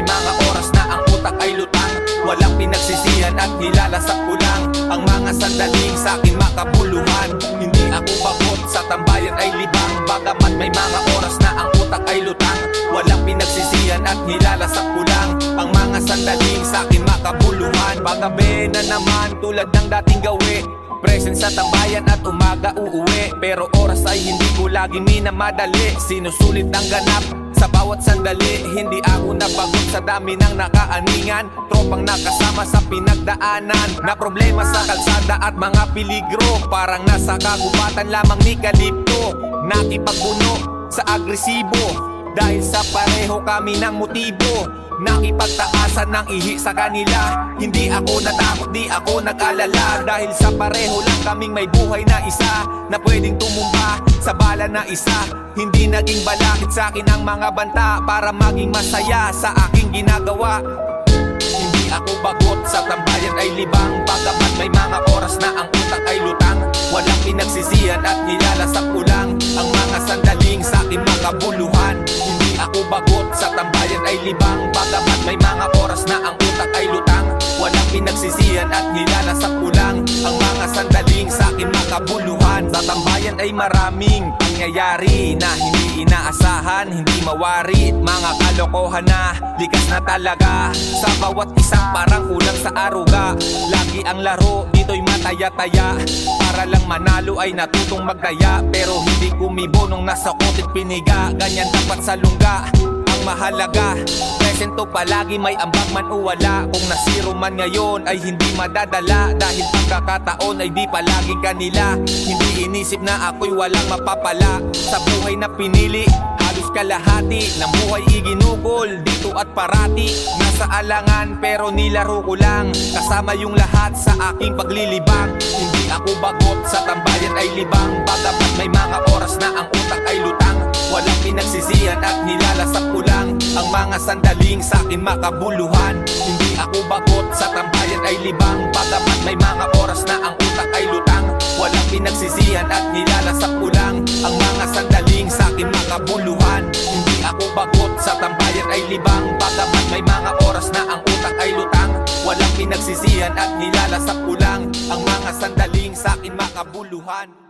mga oras na ang utak ay lutang. Walang pinagsisihan at nilalasap ko lang ang mga sandaling sa'kin makabuluhan. Hindi ako pagod sa tambayan ay libang, bagamat may mga oras na ang utak ay lutang. Walang pinagsisihan at nilalasap ko lang ang mga sandaling sa'kin makabuluhan. Paggabi na naman tulad ng dating gawi, present sa tambayan at umaga uuwi. Pero oras ay hindi ko laging minamadali, sinusulit ang ganap sa bawat sandali. Hindi ako napagod sa dami ng nakaaningan, tropang nakasama sa pinagdaanan, na problema sa kalsada at mga peligro. Parang nasa kagubatan lamang ni Kalipto, nakipagbuno sa agresibo dahil sa pareho kami ng motibo. Nakipagtaasan ng ihi sa kanila, hindi ako natakot, di ako nag-alala. Dahil sa pareho lang kaming may buhay na isa, na pwedeng tumumba sa bala na isa. Hindi naging balakid sa akin ang mga banta para maging masaya sa aking ginagawa. Hindi ako bagot sa tambayan ay libang, bagamat may mga oras na ang utak ay lutang. Walang pinagsisihan at nilalasap ko lang ang mga sandaling sa'kin makabuluhan. Hindi ako bagot sa tambayan ay libang, bagamat may mga oras na ang utak ay lutang. Walang pinagsisihan at nilalasap ko lang ang mga sandaling sa'kin makabuluhan. Sa tambayan ay maraming pangyayari na hindi inaasahan, hindi mawari. Mga kalokohan na likas na talaga, sa bawat isang parang kulang sa aruga. Lagi ang laro dito'y mataya-taya, para lang manalo ay natutong magdaya. Pero hindi kumibo nung nasa kotit piniga, ganyan dapat sa lungga ang mahalaga. Presento palagi, may ambag man o wala. Kung nasiro man ngayon ay hindi madadala, dahil pagkakataon ay di palaging kanila. Hindi inisip na ako'y walang mapapala sa buhay na pinili. Halos kalahati ng buhay iginugol dito at parati. Nasa alangan pero nilaro ko lang, kasama yung lahat sa aking paglilibang. Hindi ako bagot sa tambayan ay libang, bagamat may mga oras na ang utak ay lutang. Walang pinagsisihan at nilalasap ko lang ang mga sandaling sa'kin makabuluhan. Hindi ako bagot sa tambayan ay libang, bagamat may mga oras na ang utak ay lutang. Walang pinagsisihan at nilalasap ko lang ang mga sandaling sa'kin makabuluhan. Hindi ako bagot sa tambayan ay libang, bagamat may mga oras na ang utak ay lutang. Walang pinagsisihan at nilalasap ko lang ang mga sandaling sa'kin makabuluhan.